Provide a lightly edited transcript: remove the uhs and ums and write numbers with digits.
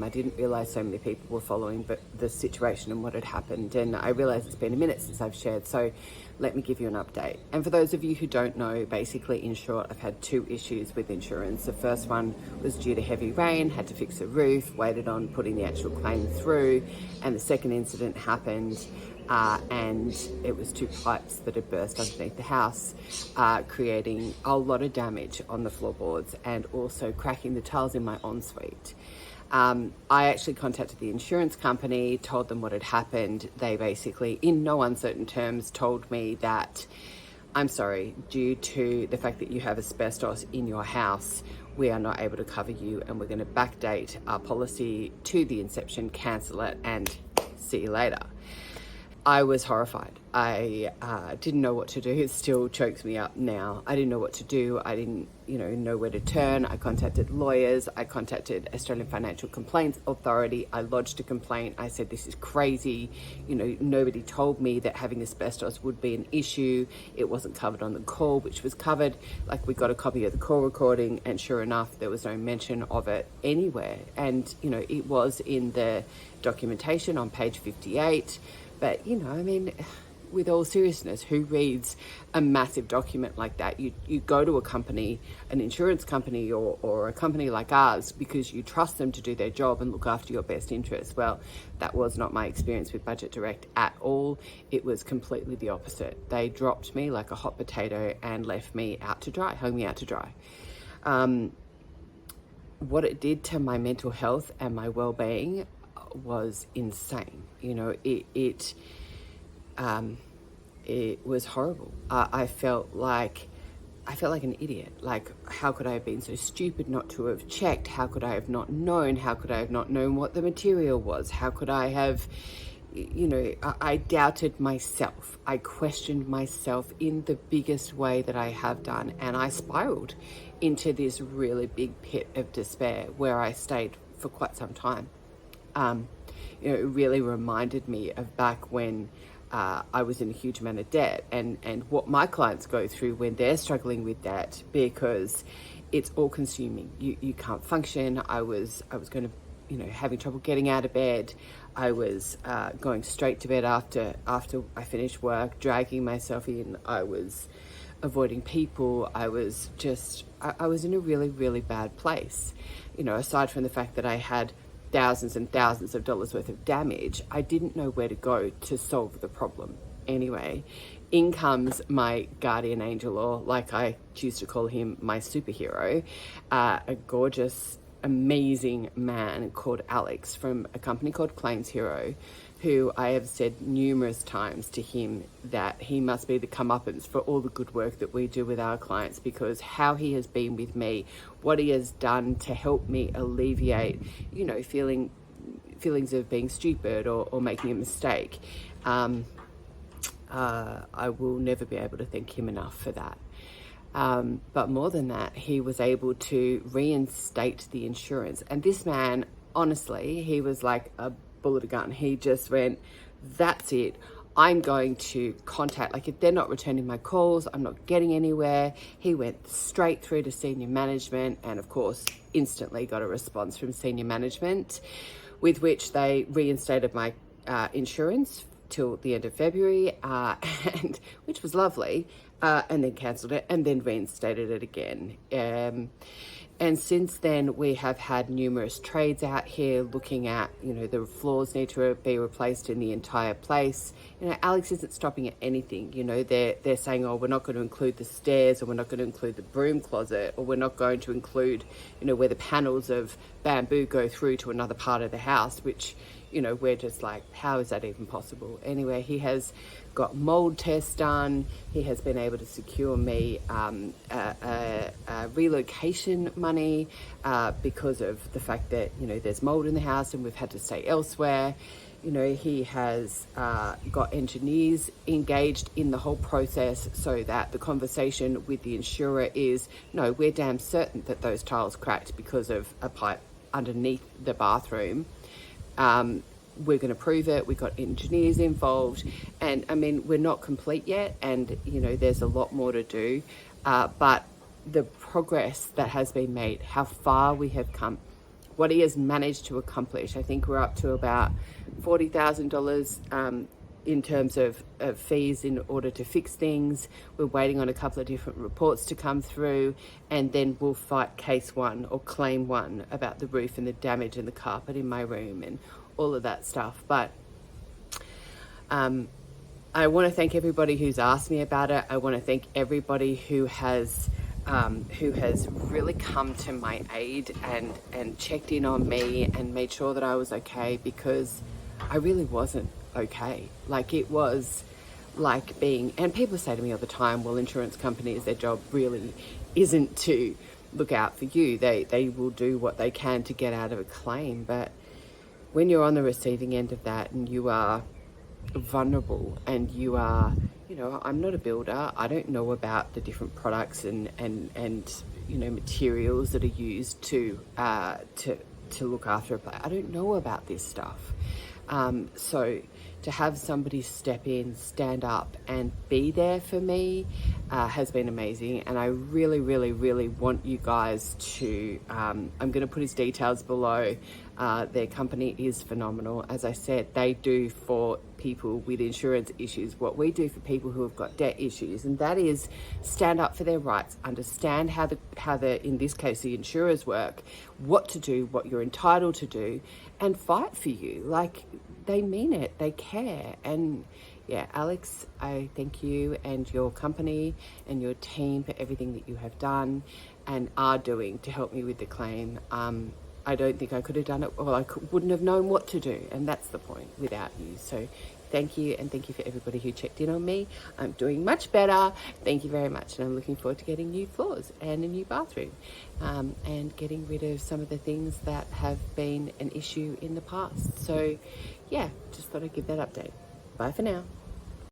I didn't realise so many people were following but the situation and what had happened, and I realise it's been a minute since I've shared, so let me give you an update. And for those of you who don't know, basically in short, I've had 2 issues with insurance. The first one was due to heavy rain, had to fix a roof, waited on putting the actual claim through, and the second incident happened and it was 2 pipes that had burst underneath the house, creating a lot of damage on the floorboards and also cracking the tiles in my ensuite. I actually contacted the insurance company, told them what had happened. They basically, in no uncertain terms, told me that, I'm sorry, due to the fact that you have asbestos in your house, we are not able to cover you and we're going to backdate our policy to the inception, cancel it, and see you later. I was horrified. I didn't know what to do. It still chokes me up now. I didn't know what to do. I didn't, know where to turn. I contacted lawyers. I contacted Australian Financial Complaints Authority. I lodged a complaint. I said, this is crazy. Nobody told me that having asbestos would be an issue. It wasn't covered on the call, which was covered. Like, we got a copy of the call recording, and sure enough, there was no mention of it anywhere. And, it was in the documentation on page 58. But, with all seriousness, who reads a massive document like that? You go to a company, an insurance company or a company like ours, because you trust them to do their job and look after your best interests. Well, that was not my experience with Budget Direct at all. It was completely the opposite. They dropped me like a hot potato and left me out to dry, hung me out to dry. What it did to my mental health and my well-being was insane. It was horrible. I felt like an idiot. Like, how could I have been so stupid not to have checked? How could I have not known? How could I have not known what the material was? How could I have, I doubted myself. I questioned myself in the biggest way that I have done. And I spiraled into this really big pit of despair where I stayed for quite some time. It really reminded me of back when I was in a huge amount of debt and what my clients go through when they're struggling with debt, because it's all consuming. You can't function. I was going to, having trouble getting out of bed. I was going straight to bed after I finished work, dragging myself in. I was avoiding people. I was in a really, really bad place. Aside from the fact that I had thousands and thousands of dollars worth of damage, I didn't know where to go to solve the problem. Anyway, in comes my guardian angel, or like I choose to call him, my superhero, a gorgeous, amazing man called Alex from a company called Claims Hero, who I have said numerous times to him that he must be the comeuppance for all the good work that we do with our clients, because how he has been with me, what he has done to help me alleviate, feelings of being stupid or making a mistake. I will never be able to thank him enough for that. But more than that, he was able to reinstate the insurance. And this man, honestly, he was like a bullet a gun. He just went, that's it. I'm going to contact, like, if they're not returning my calls, I'm not getting anywhere. He went straight through to senior management and, of course, instantly got a response from senior management, with which they reinstated my insurance till the end of February, and which was lovely, and then cancelled it and then reinstated it again. And since then, we have had numerous trades out here looking at, the floors need to be replaced in the entire place. Alex isn't stopping at anything. They're saying, oh, we're not going to include the stairs, or we're not going to include the broom closet, or we're not going to include, where the panels of bamboo go through to another part of the house, which, we're just like, how is that even possible? Anyway, he has got mold tests done. He has been able to secure me relocation money because of the fact that, there's mold in the house and we've had to stay elsewhere. He has got engineers engaged in the whole process so that the conversation with the insurer is, no, we're damn certain that those tiles cracked because of a pipe underneath the bathroom. We're going to prove it. We've got engineers involved, and we're not complete yet, and there's a lot more to do, but the progress that has been made, how far we have come, what he has managed to accomplish. I think we're up to about $40,000 in terms of fees in order to fix things. We're waiting on a couple of different reports to come through, and then we'll fight case one or claim one about the roof and the damage and the carpet in my room and all of that stuff. But I want to thank everybody who's asked me about it. I want to thank everybody who has really come to my aid and checked in on me and made sure that I was okay, because I really wasn't okay. Like, it was like being, and people say to me all the time, well, insurance companies, their job really isn't to look out for you. They will do what they can to get out of a claim. But when you're on the receiving end of that and you are vulnerable and you are, you know, I'm not a builder. I don't know about the different products and you know, materials that are used to look after a place. I don't know about this stuff. So to have somebody step in, stand up and be there for me has been amazing. And I really, really, really want you guys to, I'm going to put his details below. Their company is phenomenal. As I said, they do for people with insurance issues what we do for people who have got debt issues, and that is stand up for their rights, understand how the in this case the insurers work, what to do, what you're entitled to do, and fight for you. Like, they mean it, they care. And yeah, Alex, I thank you and your company and your team for everything that you have done and are doing to help me with the claim. I don't think I could have done it, or wouldn't have known what to do, and that's the point, without you. So thank you, and thank you for everybody who checked in on me. I'm doing much better. Thank you very much, and I'm looking forward to getting new floors and a new bathroom, and getting rid of some of the things that have been an issue in the past. So yeah, just thought I'd give that update. Bye for now.